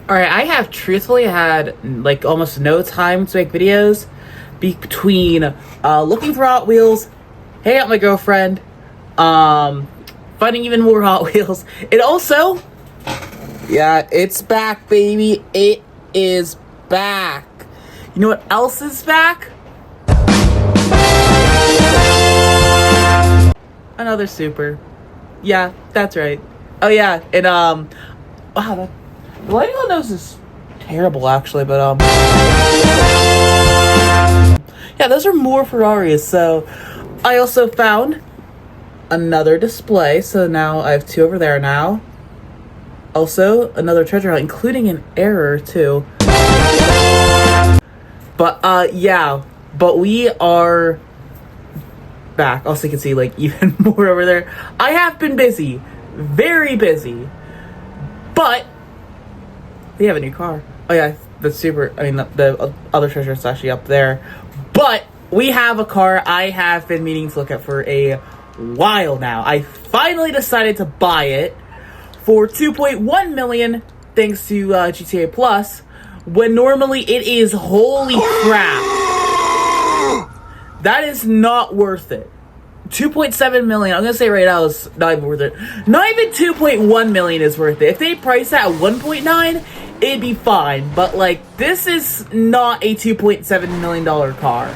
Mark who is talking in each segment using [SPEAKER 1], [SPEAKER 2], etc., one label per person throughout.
[SPEAKER 1] Alright, I have truthfully had like almost no time to make videos between looking for Hot Wheels, hanging out with my girlfriend, finding even more Hot Wheels, and also, yeah, it's back, baby. It is back. You know what else is back? Another Super. Yeah, that's right. Oh yeah, and wow, the lighting on those is terrible actually, but yeah, those are more Ferraris. So I also found another display, so now I have two over there now. Also another treasure hunt, including an error too. But yeah, but we are back. Also, you can see like even more over there. I have been busy, very busy, but we have a new car. Oh yeah, the Super, I mean the other treasure is actually up there. But we have a car I have been meaning to look at for a while now. I finally decided to buy it for 2.1 million thanks to GTA Plus, when normally it is, holy crap, that is not worth it. 2.7 million, I'm gonna say right now, is not even worth it. Not even 2.1 million is worth it. If they price that at 1.9, it'd be fine. But like, this is not a 2.7 million dollar car.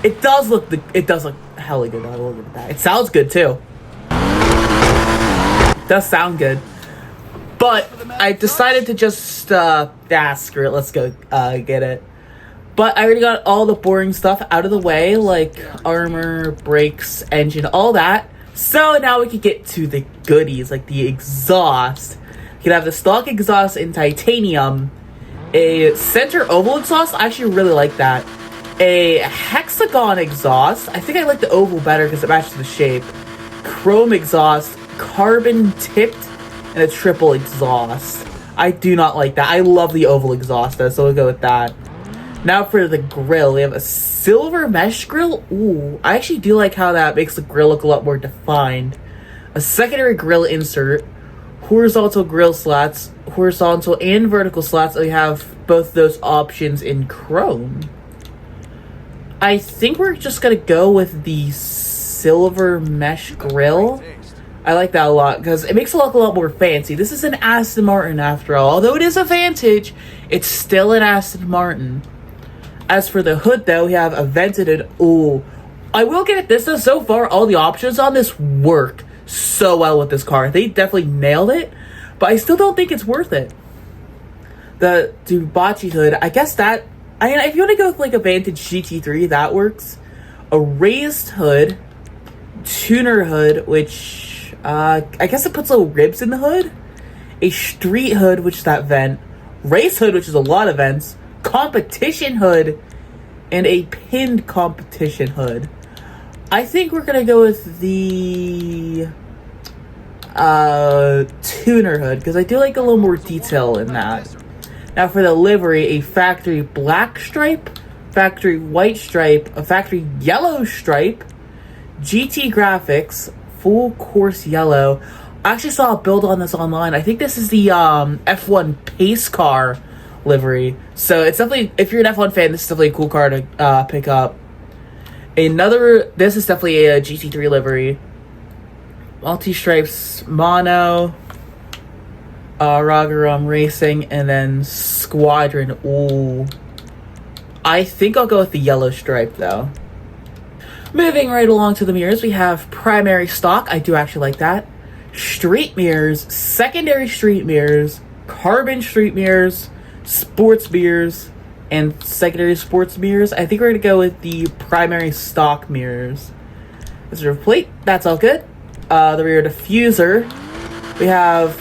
[SPEAKER 1] It does look hella good. I will look at that. It sounds good too. It does sound good. But I decided to just screw it. Let's go get it. But I already got all the boring stuff out of the way, like armor, brakes, engine, all that. So now we can get to the goodies, like the exhaust. You can have the stock exhaust in titanium, a center oval exhaust. I actually really like that. A hexagon exhaust. I think I like the oval better because it matches the shape. Chrome exhaust, carbon tipped, and a triple exhaust. I do not like that. I love the oval exhaust though, so we'll go with that. Now for the grill, we have a silver mesh grill. Ooh, I actually do like how that makes the grill look a lot more defined. A secondary grill insert, horizontal grill slots, horizontal and vertical slots. We have both those options in chrome. I think we're just gonna go with the silver mesh grill. I like that a lot because it makes it look a lot more fancy. This is an Aston Martin after all. Although it is a Vantage, it's still an Aston Martin. As for the hood, though, we have a vented hood. Ooh, I will give it this, though. So far, all the options on this work so well with this car. They definitely nailed it, but I still don't think it's worth it. The Dewbauchee hood, I guess that, I mean, if you want to go with like a Vantage GT3, that works. A raised hood, tuner hood, which, I guess it puts little ribs in the hood. A street hood, which is that vent. Race hood, which is a lot of vents. Competition hood, and a pinned competition hood. I think we're gonna go with the tuner hood because I do like a little more detail in that. Now for the livery, a factory black stripe, factory white stripe, a factory yellow stripe, GT graphics, full course yellow. I actually saw a build on this online. I think this is the F1 pace car livery. So it's definitely, if you're an F1 fan, this is definitely a cool car to pick up. This is definitely a GT3 livery. Multi-stripes, mono, Ragarum Racing, and then Squadron. Ooh. I think I'll go with the yellow stripe though. Moving right along to the mirrors, we have primary stock. I do actually like that. Street mirrors, secondary street mirrors, carbon street mirrors, sports mirrors, and secondary sports mirrors. I think we're gonna go with the primary stock mirrors. Reserve plate, that's all good. The rear diffuser, we have,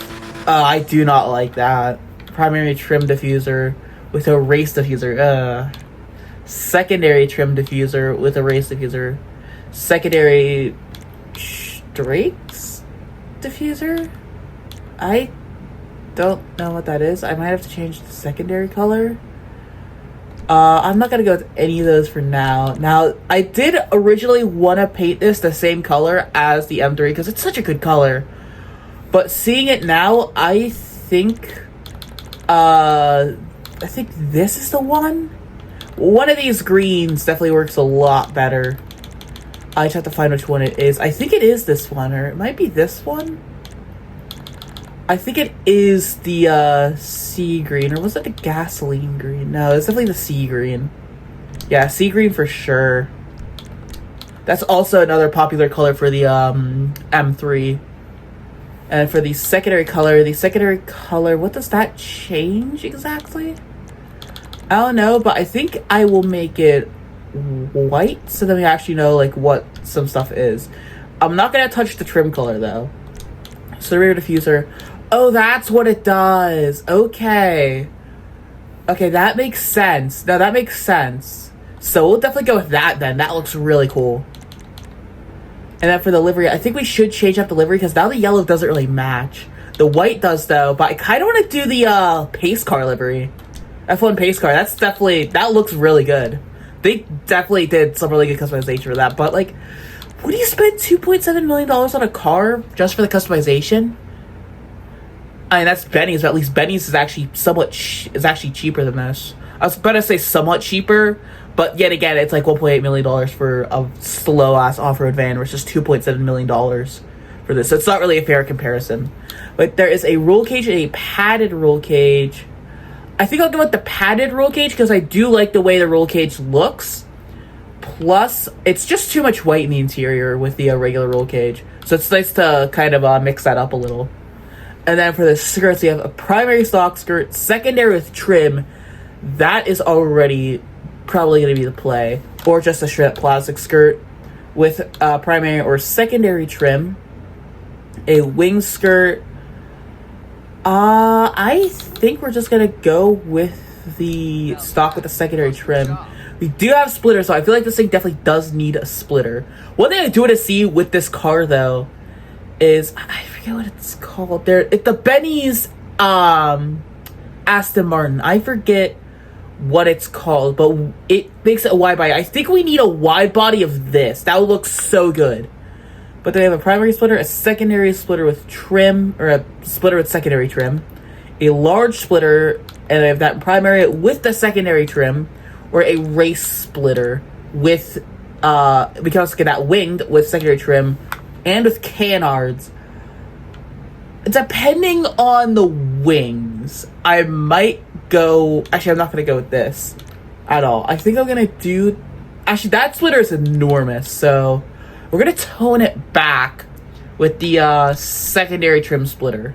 [SPEAKER 1] I do not like that. Primary trim diffuser with a race diffuser. Secondary trim diffuser with a race diffuser. Secondary strakes diffuser? I don't know what that is. I might have to change the secondary color. I'm not gonna go with any of those for now. Now, I did originally want to paint this the same color as the M3 because it's such a good color. But seeing it now, I think I think this is the one. One of these greens definitely works a lot better. I just have to find which one it is. I think it is this one, or it might be this one. I think it is the sea green, or was it the gasoline green? No, it's definitely the sea green. Yeah, sea green for sure. That's also another popular color for the M3. And for the secondary color, what does that change exactly? I don't know, but I think I will make it white so then we actually know like what some stuff is. I'm not gonna touch the trim color though. So the rear diffuser. Oh, that's what it does. Okay. Okay, that makes sense. Now that makes sense. So we'll definitely go with that then. That looks really cool. And then for the livery, I think we should change up the livery because now the yellow doesn't really match. The white does though, but I kind of want to do the pace car livery. F1 pace car. That's definitely, that looks really good. They definitely did some really good customization for that. But like, would you spend $2.7 million on a car just for the customization? I mean, that's Benny's, but at least Benny's is actually actually cheaper than this. I was about to say somewhat cheaper, but yet again, it's like $1.8 million for a slow-ass off-road van versus $2.7 million for this. So it's not really a fair comparison. But there is a roll cage and a padded roll cage. I think I'll go with the padded roll cage because I do like the way the roll cage looks. Plus, it's just too much white in the interior with the regular roll cage. So it's nice to kind of mix that up a little. And then for the skirts, you have a primary stock skirt, secondary with trim. That is already probably going to be the play. Or just a straight plastic skirt with primary or secondary trim. A wing skirt. I think we're just going to go with the stock with the secondary trim. We do have splitters, so I feel like this thing definitely does need a splitter. One thing I do want to see with this car, though, is I forget what it's called. It's the Benny's Aston Martin. I forget what it's called, but it makes it a wide body. I think we need a wide body of this. That would look so good. But they have a primary splitter, a secondary splitter with trim, or a splitter with secondary trim, a large splitter, and they have that primary with the secondary trim, or a race splitter with we can also get that winged with secondary trim and with canards. Depending on the wings, I might go... Actually, I'm not going to go with this at all. I think I'm going to do... Actually, that splitter is enormous, so we're going to tone it back with the secondary trim splitter.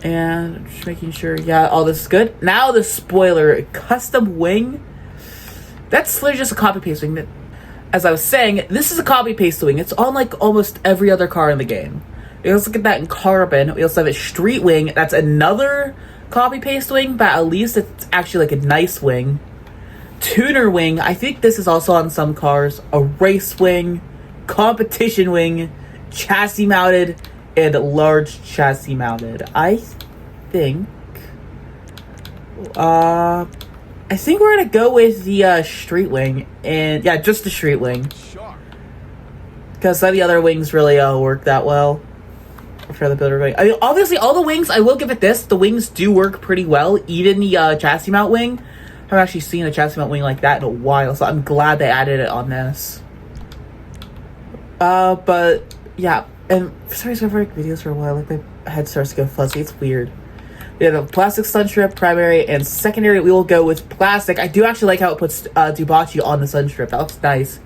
[SPEAKER 1] And just making sure, yeah, all this is good. Now the spoiler, custom wing. That's literally just a copy-paste wing. As I was saying, this is a copy-paste wing. It's on, like, almost every other car in the game. We also get that in Carbon. We also have a street wing. That's another copy-paste wing, but at least it's actually, like, a nice wing. Tuner wing. I think this is also on some cars. A race wing. Competition wing. Chassis-mounted. And large chassis-mounted. I think we're gonna go with the street wing, and yeah, just the street wing, because none of the other wings really work that well for the builder wing. I mean, obviously, all the wings, I will give it this, the wings do work pretty well. Even the chassis mount wing, I haven't actually seen a chassis mount wing like that in a while, so I'm glad they added it on this. But yeah, and for some reason, I've been making videos for a while, like my head starts to go fuzzy. It's weird. We have a plastic sun strip, primary, and secondary. We will go with plastic. I do actually like how it puts Dewbauchee on the sun strip. That looks nice.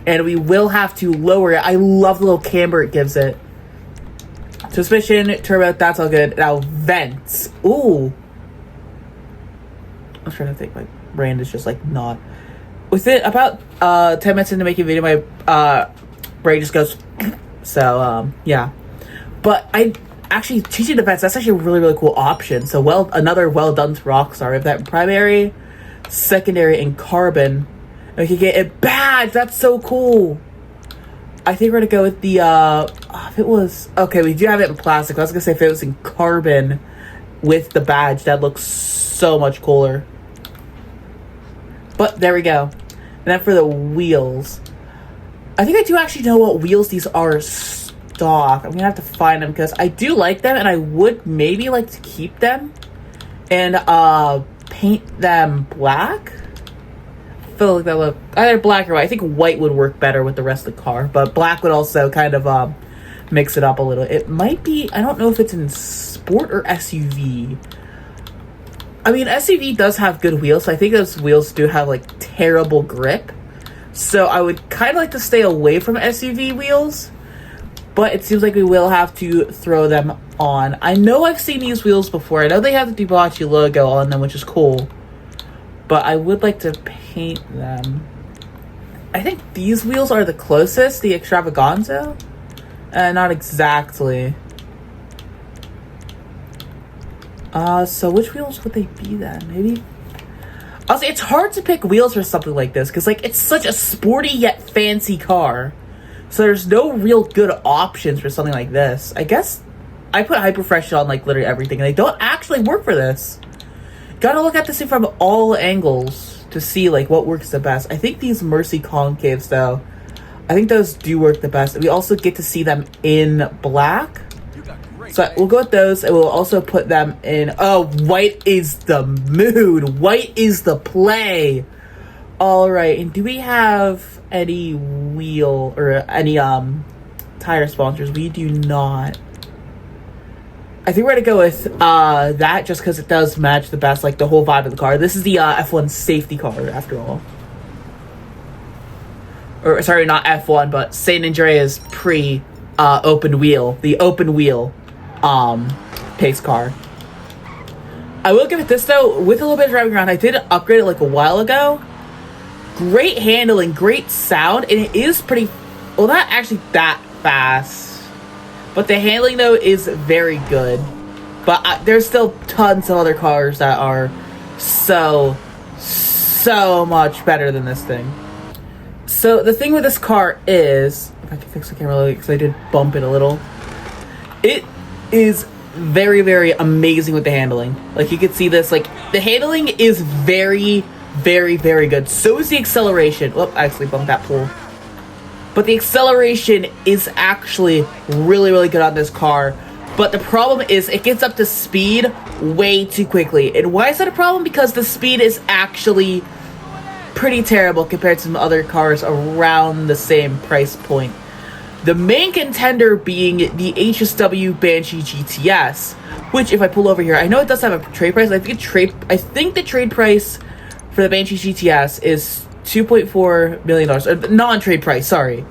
[SPEAKER 1] And we will have to lower it. I love the little camber it gives it. Suspension, turbo, that's all good. Now, vents. Ooh. I'm trying to think. My brain is just, like, not. Within about 10 minutes into making a video, my brain just goes... So, yeah. But actually, changing the vents, that's actually a really, really cool option. So, another well done to Rockstar. We have that primary, secondary, and carbon. And we can get a badge. That's so cool. I think we're going to go with the, if it was... Okay, we do have it in plastic. I was going to say if it was in carbon with the badge, that looks so much cooler. But, there we go. And then for the wheels... I think I do actually know what wheels these are stock. I'm going to have to find them because I do like them and I would maybe like to keep them and paint them black. I feel like that look either black or white. I think white would work better with the rest of the car, but black would also kind of mix it up a little. It might be, I don't know if it's in sport or SUV. I mean, SUV does have good wheels, so I think those wheels do have like terrible grip. So I would kind of like to stay away from SUV wheels, but it seems like we will have to throw them on. I know I've seen these wheels before. I know they have the Dewbauchee logo on them, which is cool, but I would like to paint them. I think these wheels are the closest, the Extravaganza. Not exactly. So which wheels would they be then? Maybe. Also, it's hard to pick wheels for something like this because, like, it's such a sporty yet fancy car. So there's no real good options for something like this. I guess I put Hyperfresh on like literally everything, and they don't actually work for this. Gotta look at this thing from all angles to see like what works the best. I think these Mercy concaves though, I think those do work the best. We also get to see them in black. So we'll go with those, and we'll also put them in... Oh, white is the mood. White is the play. All right, and do we have any wheel or any tire sponsors? We do not. I think we're going to go with that just because it does match the best, like, the whole vibe of the car. This is the F1 safety car, after all. Or, sorry, not F1, but San Andreas open wheel. The open wheel pace car. I will give it this though, with a little bit of driving around, I did upgrade it like a while ago. Great handling, great sound, and it is pretty, well, not actually that fast, but the handling though is very good. But there's still tons of other cars that are so much better than this thing. So the thing with this car is, if I can fix the camera a little, because I did bump it a little, it is very amazing with the handling. Like, you can see this, like, the handling is very good. So is the acceleration. Whoop, I actually bumped that pole. But the acceleration is actually really good on this car. But the problem is it gets up to speed way too quickly. And why is that a problem? Because the speed is actually pretty terrible compared to some other cars around the same price point. The main contender being the HSW Banshee GTS, which, if I pull over here, I know it does have a trade price. I think the trade price for the Banshee GTS is $2.4 million, or non-trade price, sorry.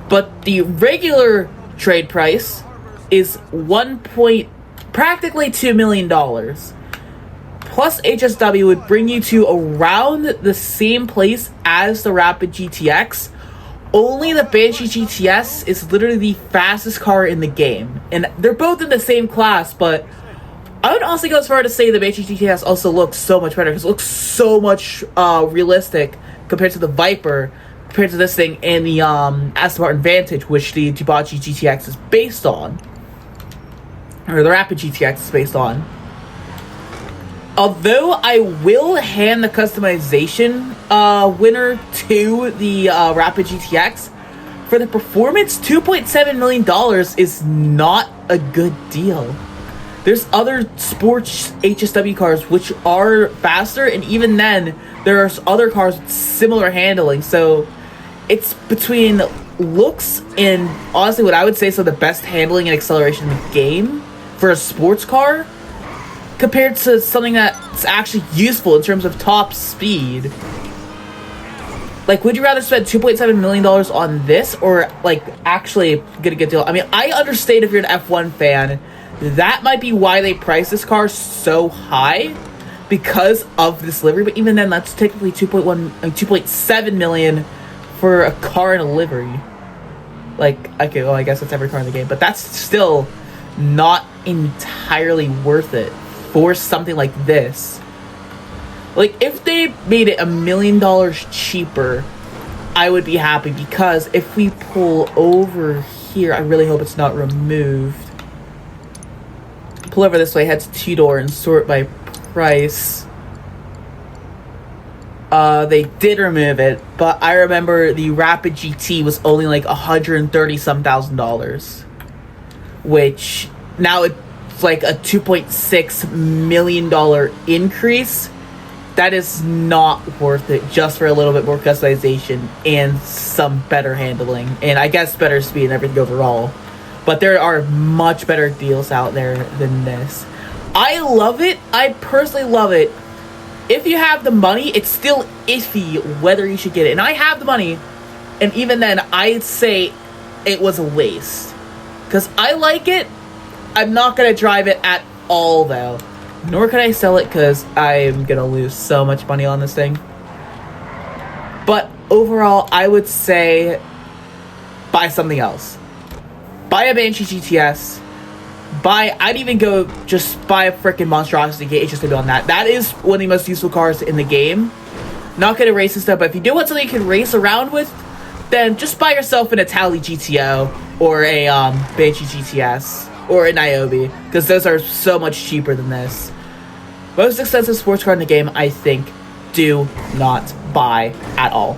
[SPEAKER 1] But the regular trade price is practically $2 million. Plus HSW would bring you to around the same place as the Rapid GTX. Only the Banshee GTS is literally the fastest car in the game. And they're both in the same class, but I would honestly go as far to say the Banshee GTS also looks so much better, because it looks so much realistic compared to the Viper, compared to this thing, and the Aston Martin Vantage, which the Dewbauchee GTX is based on. Or the Rapid GTX is based on. Although I will hand the customization winner to the Rapid GTX, for the performance, $2.7 million is not a good deal. There's other sports HSW cars which are faster, and even then, there are other cars with similar handling. So it's between looks and, honestly, what I would say is the best handling and acceleration in the game for a sports car, compared to something that's actually useful in terms of top speed. Like, would you rather spend $2.7 million on this, or, like, actually get a good deal? I mean, I understand if you're an F1 fan, that might be why they price this car so high, because of this livery, but even then, that's technically $2.7 million for a car in a livery. Like, okay, well, I guess that's every car in the game, but that's still not entirely worth it for something like this. Like, if they made it $1 million cheaper, I would be happy, because if we pull over here, I really hope it's not removed. Pull over this way, head to two-door and sort by price. They did remove it, but I remember the Rapid GT was only like $130-some thousand, which now like a $2.6 million increase, that is not worth it just for a little bit more customization and some better handling. And I guess better speed and everything overall. But there are much better deals out there than this. I love it. I personally love it. If you have the money, it's still iffy whether you should get it. And I have the money. And even then, I'd say it was a waste. Because I like it. I'm not going to drive it at all, though. Nor can I sell it because I'm going to lose so much money on this thing. But overall, I would say buy something else. Buy a Banshee GTS. I'd even go just buy a freaking Monstrosity HSW on that. That is one of the most useful cars in the game. Not going to race and stuff, but if you do want something you can race around with, then just buy yourself an Itali GTO or a Banshee GTS or an Niobe, because those are so much cheaper than this. Most expensive sports car in the game, I think, do not buy at all.